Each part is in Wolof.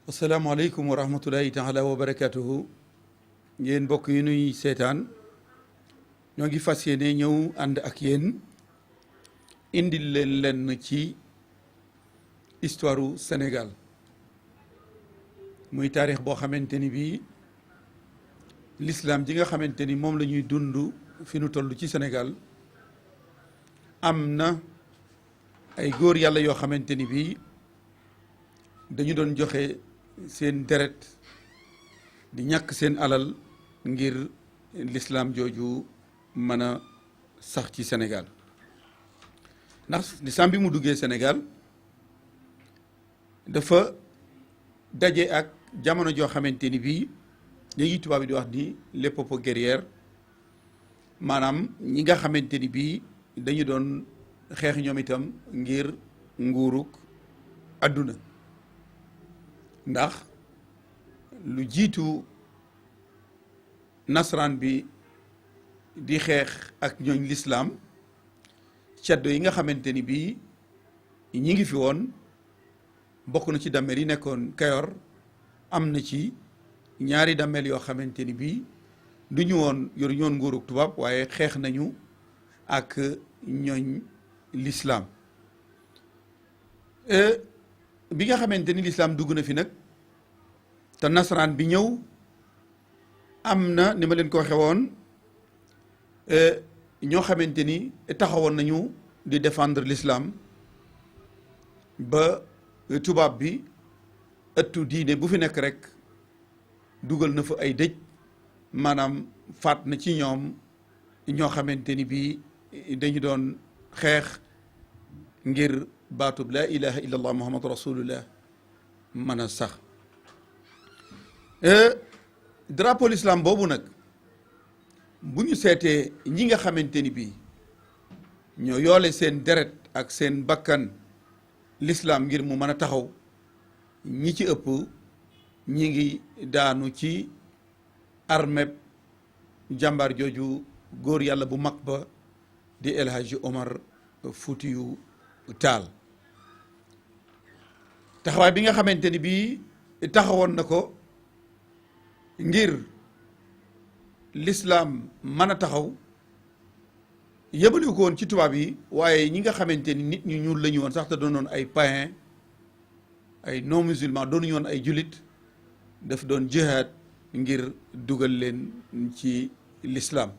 asalaamaaleykum wa rahmatulahi taala wa barakatuhu yéen mbokk yi nuy seetaan ñoo ngi fas yéene ñëw ànd ak yéen indil leen lenn ci histoire u Sénégal muy taarix boo xamante ni bii l'islam ji nga xamante ni moom la ñuy dund fi nu toll ci Sénégal am na ay góor yàlla yoo xamante ni bii dañu doon joxe seen deret di ñàkk seen alal ngir l'islam jooju mën a sax ci Sénégal ndax l'islam bi mu duggee Sénégal dafa daje ak jamono joo xamante ni bii léegi tubaab bi di wax ni les peuples guerriers maanaam ñi nga xamante ni bii dañu doon xeex ñoom itam ngir nguuruk àdduna ndax lu jiitu nasaraan bi di xeex ak ñooñ lislaam ceddo yi nga xamante ni bii ñi ngi fi woon bokk na ci dammeel yi nekkoon Kayor am na ci ñaari dammeel yoo xamante ni bii du ñu woon yoru ñoon nguurug tubaab waaye xeex nañu ak ñooñ lislaam bi nga xamante ni lislaam dugg na fi nag te nasaraan bi ñëw am na ni ma leen ko waxe woon ñoo xamante ni taxawoon nañu di défendre l'islam ba tubaab bi ëttu diine bu fi nekk rek dugal na fa ay dëj maanaam faat na ci ñoom ñoo xamante ni bii dañu doon xeex ngir baatub laa ilaha illa allah muhammadu rasulullah mën a sax drapeau l'islam boobu nag bu ñu seetee ñi nga xamante ni bii ñoo yoole seen deret ak seen bakkan l'islam ngir mu mën a taxaw ñi ci ëpp ñi ngi daanu ci armeb jàmbaar jooju góor yàlla bu mag ba di El Hadji Omar Foutiyou Tall taxawaay bi nga xamante ni bii taxawoon na ko ngir l'islam mën a taxaw yëbali ko woon ci tubaab yi waaye ñi nga xamante ni nit ñu ñuul la ñu woon sax te doonoon ay païens ay non musulmans doonuñu woon ay jullit daf doon jihaad ngir dugal leen ci l'islam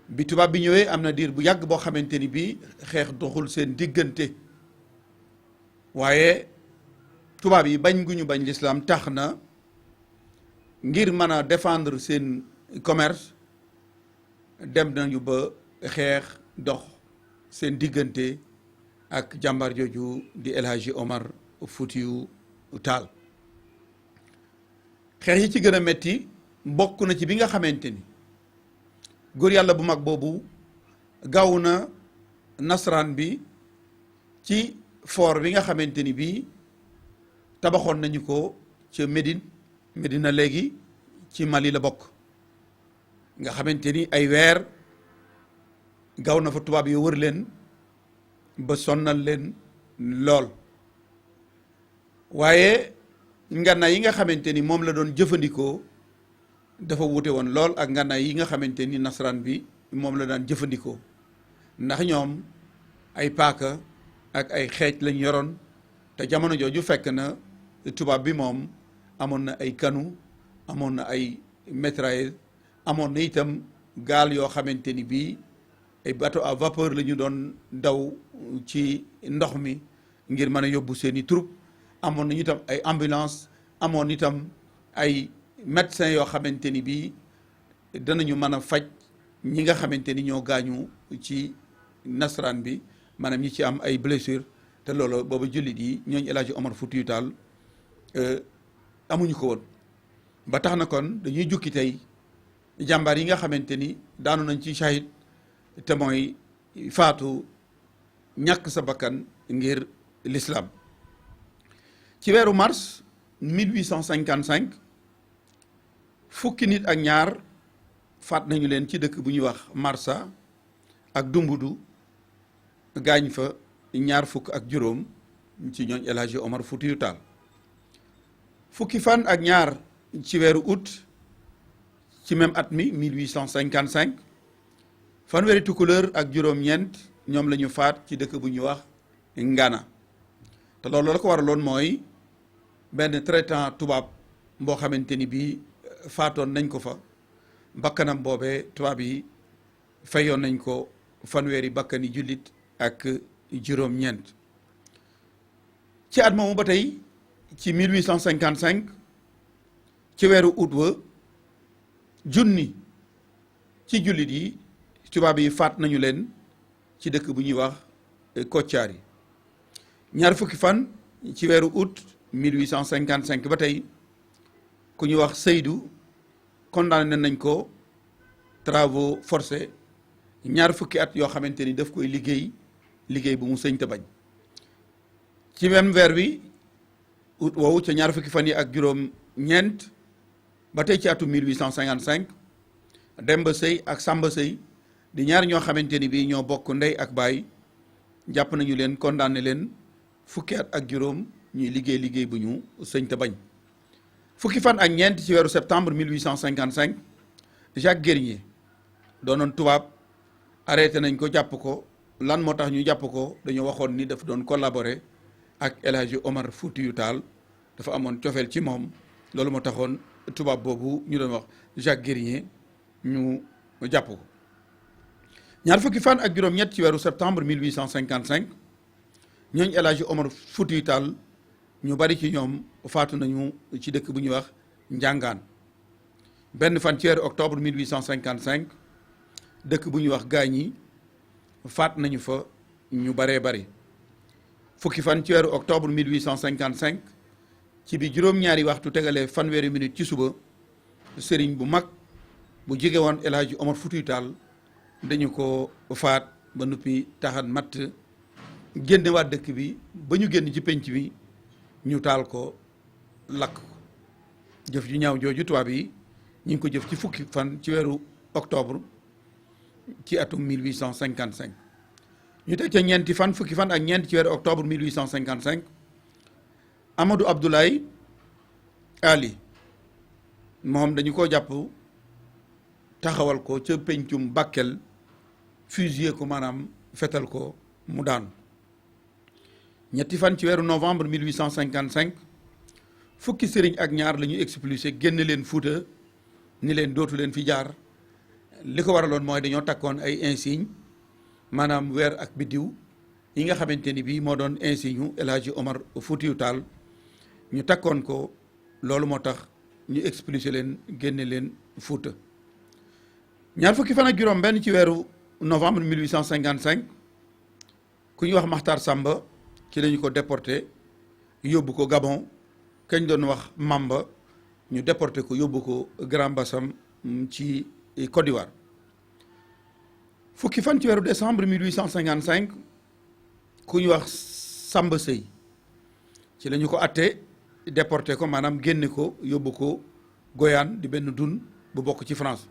bi tubaab bi ñëwee am na diir bu yàgg boo xamante ni bii xeex doxul seen diggante waaye tubaab yi bañ gu ñu bañ l'islam tax na ngir mën a défendre seen commerce dem nañu ba xeex dox seen diggante ak jàmbaar jooju di El Hadji Omar Foutiyou Tall xeex yi ci gën a metti bokk na ci bi nga xamante ni góor yàlla bu mag boobu gaaw na nasaraan bi ci fort bi nga xamante ni bii tabaxoon nañu ko ca Médina léegi ci Mali la bokk nga xamante ni ay weer gaaw na fa tubaab yi wër leen ba sonnal leen lool waaye ngànnaay yi nga xamante ni moom la doon jëfandikoo dafa wuute woon lool ak ngànnaay yi nga xamante ni nasaraan bi moom la daan jëfandikoo ndax ñoom ay paaka ak ay xeej lañ yoroon te jamono jooju fekk na tubaab bi moom amoon na ay kanu amoon na ay mitrailleuse amoon na itam gaal yoo xamante ni bii ay bateau à vapeur la ñu doon daw ci ndox mi ngir mën a yóbbu seeni troupe amoon nañu itam ay ambulance amoon itam ay médecins yoo xamante ni bii danañu mën a faj ñi nga xamante ni ñoo gaañu ci nasaraan bi maanaam ñi ci am ay blessures te loolu booba jullit yi ñooñu El Hadji Omar Foutiyou Tall amuñu ko woon ba tax na kon dañuy jukki tey jàmbaar yi nga xamante ni daanu nañ ci shahid te mooy faatu ñàkk sa bakkan ngir l'islam ci weeru mars 1855 fukki nit ak ñaar faat nañu leen ci dëkk bu ñuy wax Marsa ak Dumbudu gaañ fa ñaar fukk ak juróom ci ñooñ El Hadji Omar Foutiyou Tall fukki fan ak ñaar ci weeru août ci même at mi 1855 fanweeri tukkuleur ak juróom-ñeent ñoom la ñu faat ci dëkk bu ñuy wax Ngana te loolu la ko waraloon mooy benn traitant tubaab boo xamante ni bii faatoon nañ ko fa bakkanam boobee tubaab yi fayoon nañ ko fanweeri bakkani jullit ak juróom-ñeent ci at moomu ba tey ci 1855 ci weeru août wa junni ci jullit yi tubaab yi faat nañu leen ci dëkk bu ñuy wax Kotiari ñaar fukki fan ci weeru août 1855 ba tey ku ñuy wax Seydou condamné nañ ko travaux forcés ñaar fukki at yoo xamante ni daf koy liggéey bu mu sëñ te bañ ci même weer wi août woowu ca ñaar fukki fan yi ak juróom-ñeent ba tey ci atum 1855 Demba Sey ak Samba Sey di ñaar ñoo xamante ni bii ñoo bokk ndey ak baay jàpp nañu leen condamné leen fukki at ak juróom ñuy liggéey bu ñu sëñ te bañ fukki fan ak ñeent ci weeru septembre 1855 Jacques Guernier doonoon tubaab arrêté nañ ko jàpp ko lan moo tax ñu jàpp ko dañoo waxoon ni daf doon collaborer ak El Hadji Omar Foutiyou Tall dafa amoon cofeel ci moom loolu moo taxoon tubaab boobu ñu doon wax Jacques Guernier ñu jàpp ko ñaar fukki fan ak juróom-ñett ci weeru septembre 1855 ñooñ El Hadji Omar Foutiyou Tall ñu bari ci ñoom faatu nañu ci dëkk bu ñuy wax Njàngaan benn fan ci weeru octobre 1855 dëkk bu ñuy wax Gagny faat nañu fa ñu baree bari fukki fan ci weeru octobre 1855 ci bi juróom-ñaari waxtu tegalee fanweeri minute ci suba sëriñ bu mag bu jege woon El Hadji Omar Foutiyou Tall dañu ko faat ba noppi taxan matt génne waat dëkk bi ba ñu génn ci penc bi ñu taal ko lakk ko jëf ju ñaaw jooju tubaab yi ñu ngi ko jëf ci fukki fan ci weeru octobre ci atum 1855 ñu teg ca ñeenti fan fukki fan ak ñeent ci weeru octobre 1855 Amadou Abdoulaye Ali moom dañu ko jàpp taxawal ko ca pencum Bakel fusillé ko maanaam fetal ko mu daanu ñetti fan ci weeru novembre 1855 fukki sëriñ ak ñaar la ñu expulsé génn leen Fuuta ni leen dootu leen fi jaar li ko waraloon mooy dañoo takkoon ay insigne maanaam weer ak biddiw yi nga xamante ni bii moo doon insigne u El Hadji Omar Foutiyou Tall ñu takkoon ko loolu moo tax ñu expulsé leen génne leen Fuuta ñaar fukki fan ak juróom benn ci weeru novembre 1855 ku ñuy wax Makhtar Samba ci lañu ko déporté yóbbu ko Gabon kañ doon wax Mamba ñu déporté ko yóbbu ko Grand Bassam ci Côte d'Ivoire fukki fan ci weeru décembre 1855 ku ñu wax Samba Sey ci la ñu ko atte déporté ko maanaam génne ko yóbbu ko Goyane di benn dun bu bokk ci France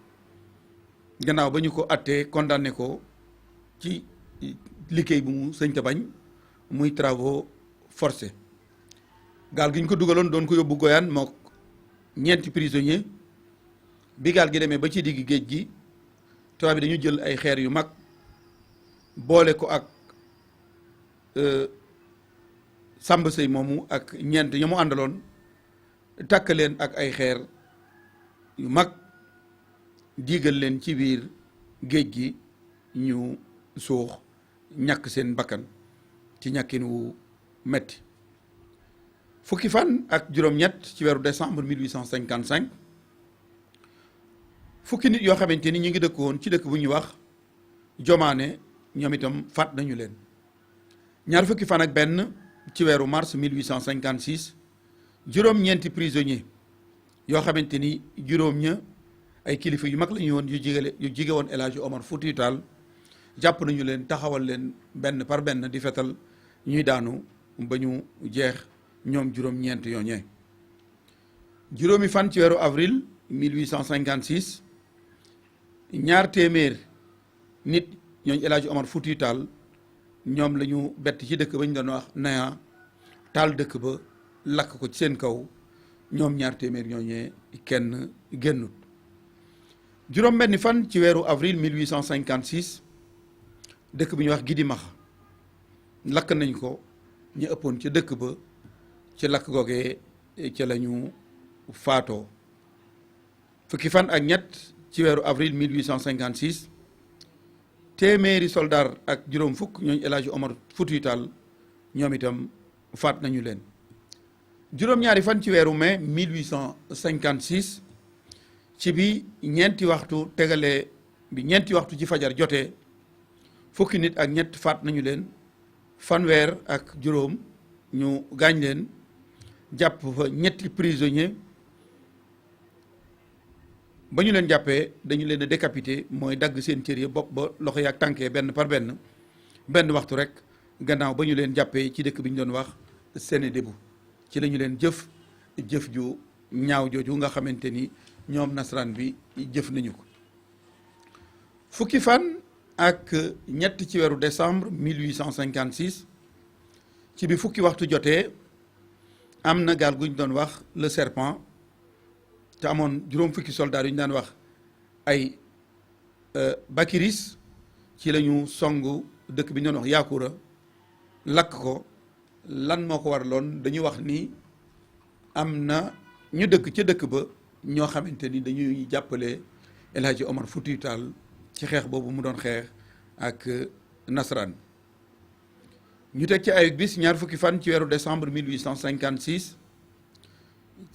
gannaaw ba ñu ko attee condamné ko ci liggéey bu mu sëñ ta bañ muy travaux forcés gaal gi ñu ko dugaloon doon ko yóbbu Goyane moo ñeenti prisonnier bi gaal gi demee ba ci digg géej gi tubaab bi dañu jël ay xeer yu mag boole ko ak Samba Sey moomu ak ñeent ña mu àndaloon takk leen ak ay xeer yu mag diigal leen ci biir géej gi ñu suux ñàkk seen bakkan ci ñàkkin wu metti fukki fan ak juróom-ñett ci weeru décembre 1855 fukki nit yoo xamante ni ñu ngi dëkkoon ci dëkk bu ñuy wax Jomaane ñoom itam faat nañu leen ñaar fukki fan ak benn ci weeru mars 1856 juróom-ñeenti prisonnier yoo xamante ni juróom ña ay kilifa yu mag la ñu woon yu jige woon El Hadji Omar Foutiyou Tall jàpp nañu leen taxawal leen benn par benn di fetal ñuy daanu ba ñu jeex ñoom juróom-ñeent yooñee juróomi fan ci weeru avril 1856 ñaar téeméer nit ñooñu El Hadji Omar Foutiyou Tall ñoom la ñu bett ci dëkk ba ñu doon wax Naya taal dëkk ba lakk ko ci seen kaw ñoom ñaar téeméer ñooñee kenn génnut. juróom-benni fan ci weeru avril 1856 dëkk bi ñuy wax Gidimaxa lakk nañ ko, ñu ëppoon ca dëkk ba ci lakk googee ca la ñu faatoo. fukki fan ak ñett ci weeru avril 1856 téeméeri soldaar ak juróom fukk ñooñu El Hadji Omar Foutiyou Tall ñoom itam faat nañu leen. juróom-ñaari fan ci weeru mai 1856 ci bi ñeenti waxtu tegalee bi ñeenti waxtu ci fajar jotee fukki nit ak ñett faat nañu leen, fanweer ak juróom ñu gaañ leen, jàpp fa ñetti prisonnier. ba ñu leen jàppee dañu leen a décapité, mooy dagg seen cër yi bopp ba loxo yaak tànkee benn par benn waxtu rek gannaaw ba ñu leen jàppee ci dëkk bi ñu doon wax Sénédébou. ci la ñu leen jëf ju ñaaw jooju nga xamante ni ñoom nasaraan bi jëf nañu ko. fukki fan ak ñett ci weeru décembre 1856 ci bi fukki waxtu jotee am na gaal gu ñu doon wax le Serpent te amoon juróom fukki soldats yu ñu daan wax ay Bakiris, ci la ñu song dëkk bi ñu doon wax Yaakura lakk ko. lan moo ko waraloon dañuy wax ni am na ñu dëkk ca dëkk ba ñoo xamante ni dañuy jàppale El Hadji Omar Foutiyou Tall ci xeex boobu mu doon xeex ak nasaraan. ñu teg ci ay bis ñaar fukki fan ci weeru décembre 1856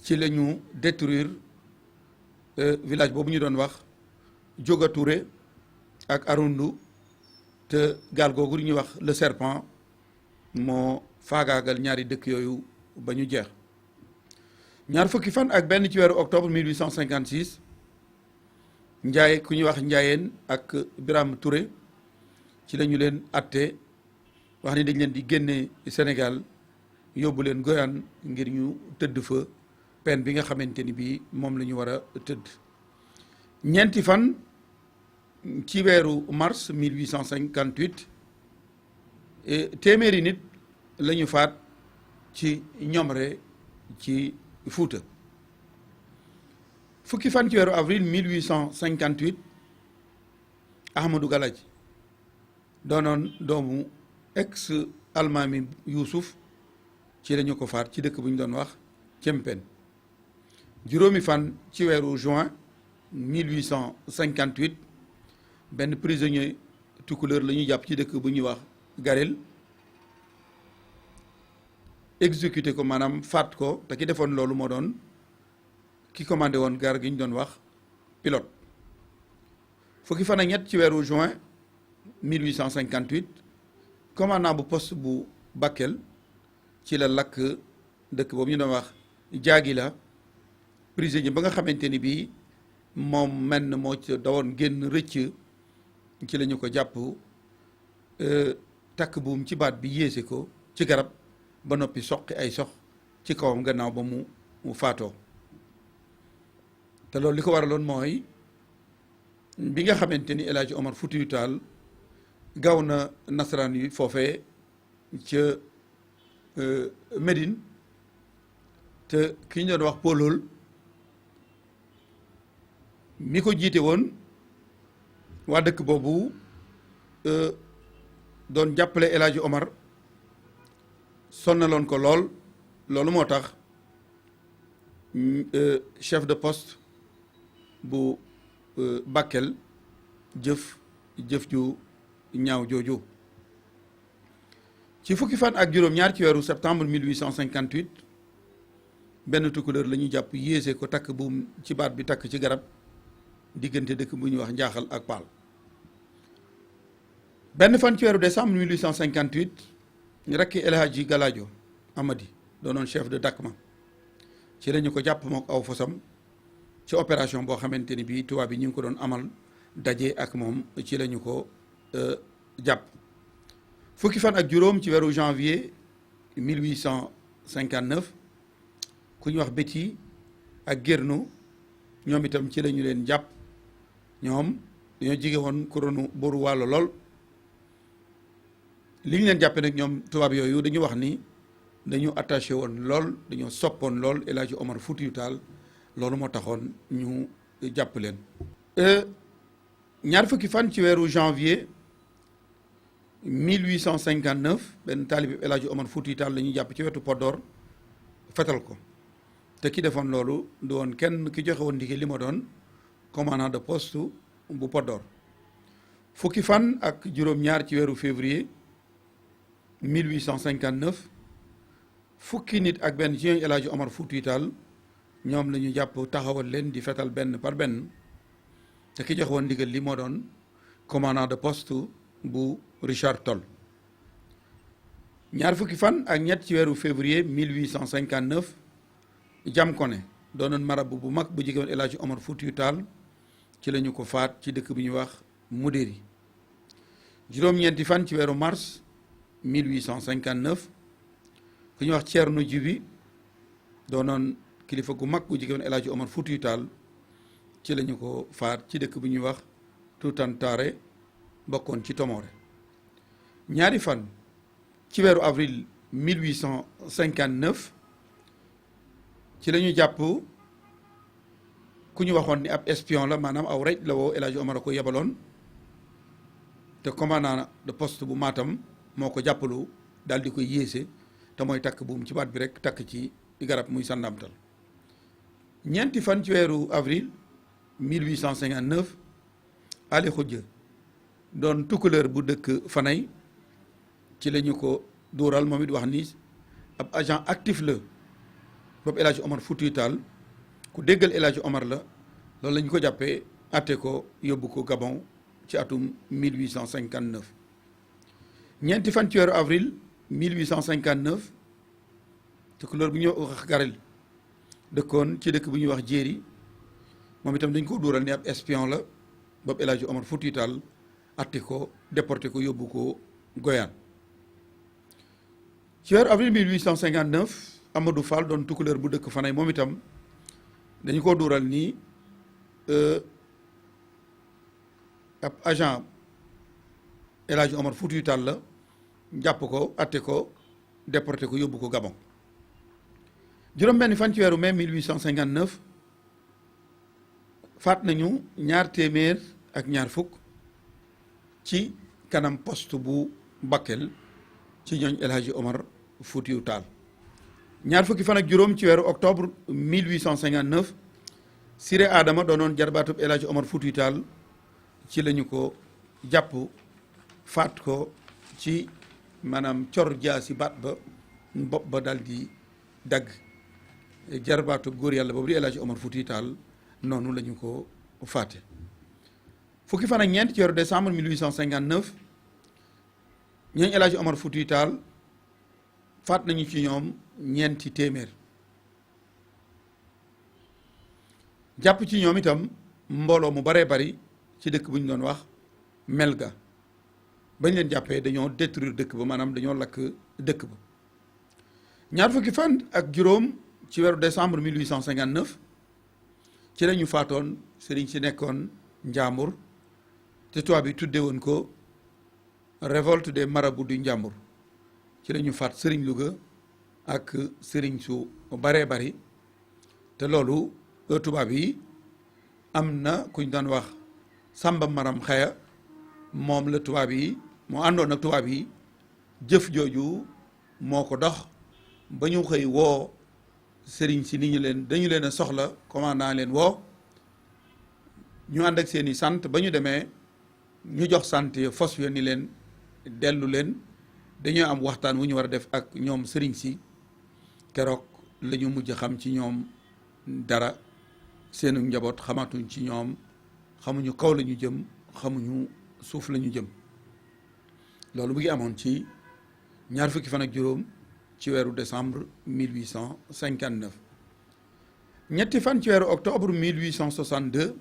ci la ñu détruire village boobu ñu doon wax Dioga Touré ak Arundu te gaal googu ñuy wax le Serpent moo faagaagal ñaari dëkk yooyu ba ñu jeex. ñaar fukki fan ak benn ci weeru octobre 1856 Njaay ku ñuy wax Njaayeen ak Biram Touré ci la ñu leen atte wax ni dañ leen di génne Sénégal yóbbu leen Goyane ngir ñu tëdd fa peine bi nga xamante ni bii moom la ñu war a tëdd. ñeenti fan ci weeru mars 1858 téeméeri nit la ñu faat ci Ñomre ci Fuuta. fukki fan ci weeru avril 1858 Ahmadou Galaji doonoon doomu ex almaami Yuusuf ci la ñu ko faat ci dëkk bu ñu doon wax Cempen. juróomi fan ci weeru juin 1858 benn prisonnier tukulóor la ñuy jàpp ci dëkk bu ñuy wax Garel exécuté ko, maanaam faat ko, te ki defoon loolu moo doon ki commandé woon gaar gi ñu doon wax pilote. fukki fan ak ñett ci weeru juin 1858 commandant bu poste bu Bakel ci la lakk dëkk boobu ñu doon wax Jaagila. prisonnier ba nga xamante ni bii moom menn moo ci dawoon génn rëcc ci la ñu ko jàpp takk buum ci baat bi yéese ko ci garab ba noppi soqi ay sox ci kawam gannaaw ba mu faatoo. te loolu li ko waraloon mooy bi nga xamante ni El Hadji Omar Foutiyou Tall gaw na nasaraan yi foofee ca Médine te ki ñu doon wax Polol mi ko jiite woon waa dëkk boobu doon jàppale El Hadji Omar sonnaloon ko lool. loolu moo tax chef de poste bu Bakel jëf ju ñaaw jooju. ci fukki fan ak juróom-ñaar ci weeru septembre 1858 benn tukulóor la ñuy jàpp yéese ko takk buum ci baat bi takk ci garab diggante dëkk bu ñuy wax Njaaxal ak Paal. benn fan ci weeru décembre 1858 rekki El Hadji Galadio Amady doonoon chef de Dakma ci la ñu ko jàpp mook aw fosam ci opération boo xamante ni bii tubaab bi ñu ngi ko doon amal daje ak moom ci la ñu ko jàpp. fukki fan ak juróom ci weeru janvier 1859 ku ñu wax Betty ak Guerno ñoom itam ci la ñu leen jàpp. ñoom dañoo jige woon couronne buuru Waalo lool li ñu leen jàppee nag ñoom tubaab yooyu dañu wax ni dañu attaché woon lool dañoo soppoon lool El Hadji Omar Foutiyou Tall loolu moo taxoon ñu jàpp leen. ñaar fukki fan ci weeru janvier 1859 benn taalibe El Hadji Omar Foutiyou Tall la ñu jàpp ci wetu Podor fetal ko te ki defoon loolu du woon kenn ki joxe woon ndigal li ma doon commandant de poste bu Podor. fukki fan ak juróom-ñaar ci weeru février 1859 fukki nit ak benn ci ñooñu El Hadji Omar Foutiyou Tall ñoom la ñu jàpp taxawal leen di fetal benn par benn te ki jox woon ndigal li moo doon commandant de poste bu Richard Toll. ñaar fukki fan ak ñett ci weeru février 1859 Jam Koné doonoon marabu bu mag bu jege woon El Hadji Omar Foutiyou Tall ci la ñu ko faat ci dëkk bi ñuy wax Moudéri. juróom-ñeenti fan ci weeru mars 1859 ku ñuy wax Thierno Djibi doonoon kilifa gu mag gu jege woon El Hadji Omar Foutiyou Tall ci la ñu ko faat ci dëkk bi ñuy wax Toutantare bokkoon ci Tomoré. ñaari fan ci weeru avril 1859 ci la ñu jàpp ku ñu waxoon ni ab espion la maanaam aw rej la woo El Hadji Omar a ko yebaloon te commandant de poste bu Matam moo ko jàppalu daal di koy yéese te mooy takk buum ci baat bi rek takk ci garab muy sàndamtal. ñeenti fan ci weeru avril 1859 Ali Khoudia doon tukkuleur bu dëkk Fanay ci la ñu ko duural moom it wax ni ab agent actif la boobu El Hadji Omar Foutiyou Tall ku déggal El Hadji Omar la loolu la ñu ko jàppee atte ko yóbbu ko Gabon ci atum 1859. ñeenti fan ci weeru avril 1859 tukkuleur bu ñuy wax Garel dëkkoon ci dëkk bu ñuy wax Jéeri moom itam dañ ko duural ni ab espion la boobu El Hadji Omar Foutiyou Tall atte ko déporté ko yóbbu ko Goyane. ci weeru avril 1859 Amadou Fall doon tukkuleur bu dëkk Fanay moom itam dañu ko duural nii ab agent El Hadji Omar Foutiyou Tall la jàpp ko atte ko déporté ko yóbbu ko Gabon. juróom-benn fan ci weeru mai 1859 faat nañu ñaar téeméer ak ñaar fukk ci kanam poste bu Bakel ci ñooñ El Hadji Omar Foutiyou Tall. ñaar fukki fan ak juróom ci weeru octobre 1859 Siré Adama doonoon jarbaatub El Hadji Omar Foutiyou Tall ci lañu ko jàpp faat ko ci maanaam cor jaasi baat ba bopp ba dal di dagg. jarbaatub góor yàlla boobu di El Hadji Omar Foutiyou Tall noonu la ñu ko faate. fukki fan ak ñeent ci weeru décembre 1859 ñooñu El Hadji Omar Foutiyou Tall faat nañu ci ñoom ñeenti téeméer jàpp ci ñoom itam mbooloo mu baree bari ci dëkk bu ñu doon wax Melga bañ leen jàppee dañoo détruire dëkk ba maanaam dañoo lakk dëkk ba. ñaar fukki fan ak juróom ci weeru décembre 1859 ci la ñu faatoon sëriñ si nekkoon Njàmbur te tubaab bi tudde woon ko révolte des marabouts du Njàmbur ci la ñu faat sëriñ Louga ak sëriñ su baree bari te loolu tubaab yi am na kuñ daan wax Samba Maram Xaya moom la tubaab yi moo àndoon ak tubaab yi jëf jooju moo ko dox ba ñu xëy woo sëriñ si ni ñu leen dañu leen a soxla commandant leen woo ñu ànd ak seeni sant ba ñu demee ñu jox sant fos yo ni leen dellu leen dañoo am waxtaan wu ñu war a def ak ñoom sëriñ si keroog la ñu mujj xam ci ñoom dara seenu njaboot xamatuñ ci ñoom xamuñu kaw la ñu jëm xamuñu suuf la ñu jëm loolu mu ngi amoon ci ñaar fukki fan ak juróom ci weeru décembre 1859 ñetti fan ci weeru octobre 1862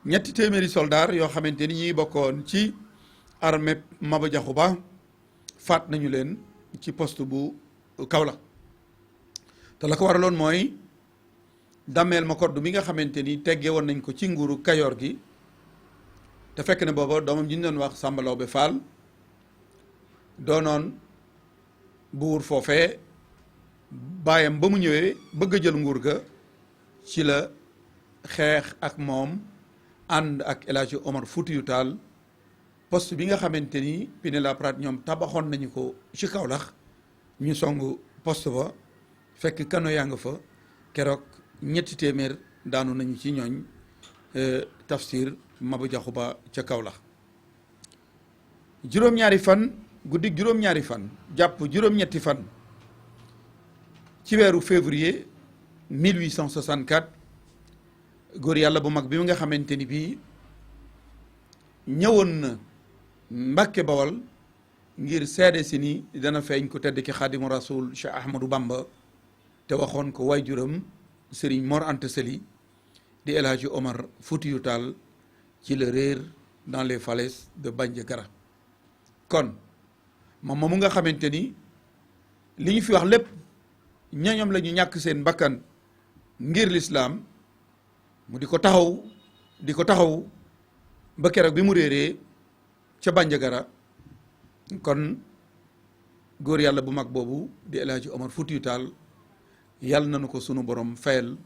ñetti téeméeri soldaar yoo xamante ni ñuy bokkoon ci armée Maba Jaxu Ba faat nañu leen ci poste bu Kaolack te la ko waraloon mooy Dameel Makoddu mi nga xamante ni teggee woon nañ ko ci nguuru Kayoor gi te fekk ne booba doomam ji ñu doon wax Samba Lawbe Fall doonoon buur foofee baayam ba mu ñëwee bëgg a jël nguur ga ci la xeex ak moom ànd ak El Hadji Omar Foutiyou Tall poste bi nga xamante ni Pinet-Laprade ñoom tabaxoon nañu ko ci Kaolack ñu song poste ba fekk kano yaa nga fa keroog 300 daanu nañu ci ñooñ Tafsir Maba Jaxu Ba ca Kaolack juróom-ñaari fan guddi juróom-ñaari fan jàpp juróom-ñetti fan ci weeru février 1864 góor yàlla bu mag bi nga xamante ni bii ñëwoon na Mbàkke Bawal ngir seede si ni dana feeñ ko tedd ki Xaadimu Rasuul Cheikh Ahmadou Bamba te waxoon ko waajuram Serigne Mor Anta Sali di El Hadji Omar Foutiyou Tall ci la réer dans les falaises de Bandiagara kon moom moomu nga xamante ni li ñu fi wax lépp ñoñom la ñu ñàkk seen bakkan ngir lislaam mu di ko taxaw ba keroog bi mu réeree ca Bandiagara kon góor yàlla bu mag boobu di El Hadji Omar Foutiyou Tall yàlla nañu ko sunu borom fayal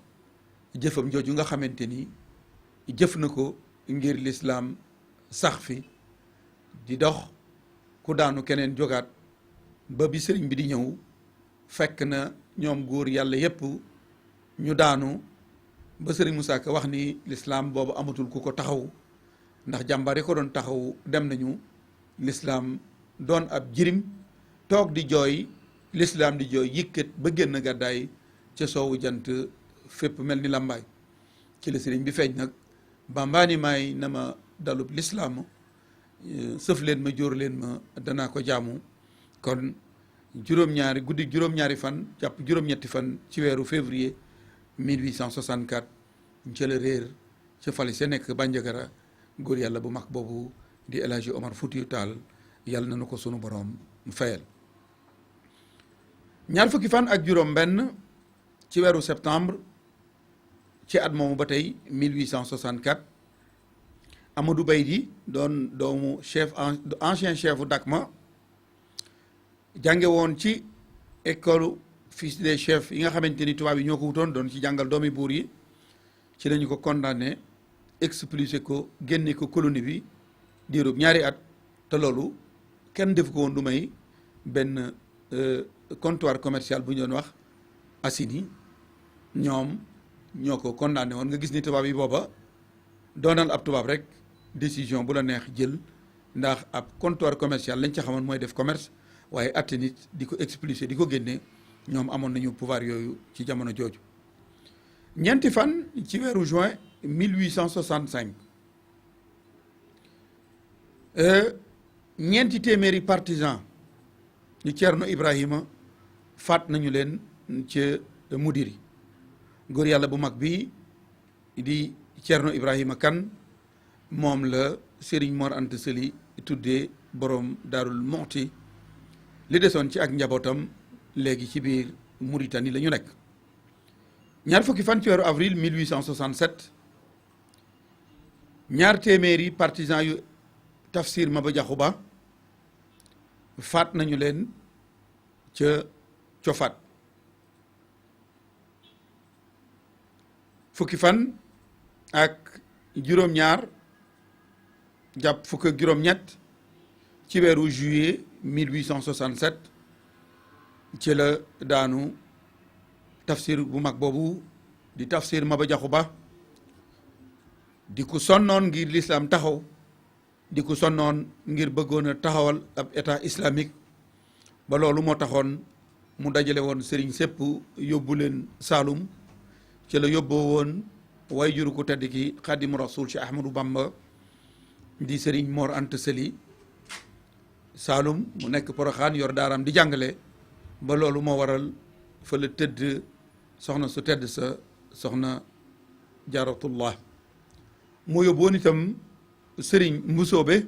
jëfam jooju nga xamante ni jëf na ko ngir lislaam sax fi di dox ku daanu keneen jógaat ba bi sëriñ bi di ñëw fekk na ñoom góor yàlla yépp ñu daanu ba sëriñ Moussa Ka wax ni lislaam boobu amatul ku ko taxaw ndax jàmbaar yi ko doon taxaw dem nañu lislaam doon ab jirim toog di jooy lislaam di jooy yëkkat ba génn gàddaay ca soowu jant fépp mel ni làmbaay ci la sëriñ bi feeñ nag bambaani maay na ma dalub lislaam sëf leen ma jóor leen ma danaa ko jaamu kon guddi juróom-ñaari fan jàpp juróom-ñetti fan ci weeru février 1864 ca la réer ca fali sa nekk Bandiagara góor yàlla bu mag boobu di El Hadji Omar Foutiyou Tall yàlla na nu ko sunu boroom fayal ñaar fukki fan ak juróom benn ci weeru septembre ci at moomu ba tey 1864 Amadou Baydi doon doomu ancien chef d'Akma jànge woon ci école fils des chefs yi nga xamante ni tubaab yi ñoo ko wutoon doon ci jàngal doomi buur yi ci lañu ko condamné expulsé ko génne ko colonie bi diirub ñaari at te loolu kenn def ko woon du may benn comptoir commercial bu ñu doon wax Assini ñoom ñoo ko condamné woon nga gis ni tubaab yi booba doonal ab tubaab rek décision bu la neex jël ndax ab comptoir commercial lañ ca xamoon mooy def commerce waaye atte nit di ko expulsé di ko génne ñoom amoon nañu pouvoir yooyu ci jamono jooju ñeenti fan ci weeru juin 1865 ñeenti téeméeri partisan ñu Ceerno Ibrahima faat nañu leen ca Mudiri góor yàlla bu mag bi di Ceerno Ibrahima Kan moom la Serigne Mor Anta Sali tuddee borom Daarul Muxti li desoon ci ak njabootam léegi ci biir Mauritanie la ñu nekk ñaar fukki fan ci weeru avril 1867 ñaar téeméeri partisan yu Tafsir Maba Jaxu Ba faat nañu leen ca Cofat fukki fan ak juróom-ñaar jàpp fukk ak juróom-ñett ci weeru juillet 1867 ci la daanu tafsir bu mag boobu di Tafsir Maba Jaxu Ba di ko sonnoon ngir lislaam taxaw di ko sonnoon ngir bëggoon a taxawal ab état islamique ba loolu moo taxoon mu dajale woon sëriñ sépp yóbbu leen Saalum ci la yóbboo woon way juru ko tedd ki Xaadimu Rasuul ci Ahmadou Bamba di sëriñ Mor Anta Sali Saalum mu nekk Poroxaan yor daaraam di jàngale ba loolu moo waral fa la tëdd soxna su tedd sa soxna Jaaratullah moo yóbboon itam sëriñ Mbusoobe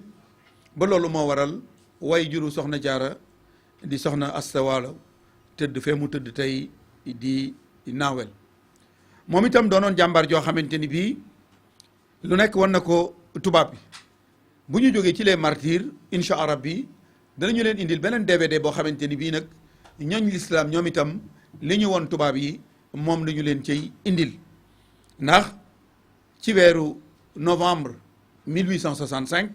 ba loolu moo waral way juru soxna Jaara di soxna Asta Waalo tëdd fee mu tëdd tey di naawel moom itam doonoon jàmbaar joo xamante ni bii lu nekk wan na ko tubaab bi bu ñu jógee ci les martyrs incha allah bi danañu leen indil beneen DVD boo xamante ni bii nag ñooñ lislaam ñoom itam li ñu woon tubaab yi moom la ñu leen cay indil ndax ci weeru novembre 1865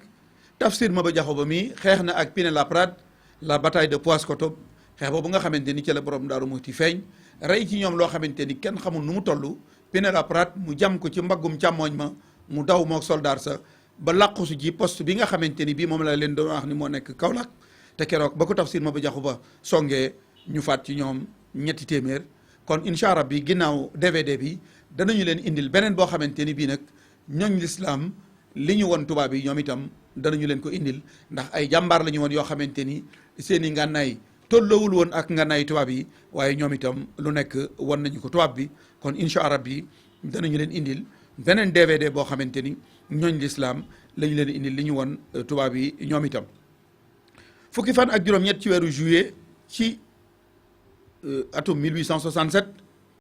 Tafsir Maba Diakhou Ba mi xeex na ak Pinet-Laprade la bataille de Paoskoto xeex boobu nga xamante ni ci la borom Daaru Muxti feeñ rey ci ñoom loo xamante ni kenn xamul nu mu toll Pinet-Laprade mu jam ko ci mbaggum càmmooñ ma mu daw mook soldaar sa ba làqusu ji poste bi nga xamante ni bii moom la leen doon wax ni moo nekk Kaolack te keroog ba ko Tafsir Maba Diakhou Ba songee ñu faat ci ñoom 200 kon incha allah bi ginnaaw DVD bi danañu leen indil beneen boo xamante ni bii nag ñooñ lislaam li ñu won tubaab yi ñoom itam danañu leen ko indil ndax ay jàmbaar la ñu woon yoo xamante ni seen i ngànnaay tolloowul woon ak ngànnaay tubaab yi waaye ñoom itam lu nekk won nañu ko tubaab bi kon incha allah bi danañu leen indil beneen DVD boo xamante ni ñooñ lislaam la ñu leen indil li ñu won tubaab yi ñoom itam fukki fan ak juróom-ñett ci weeru juillet ci atum 1867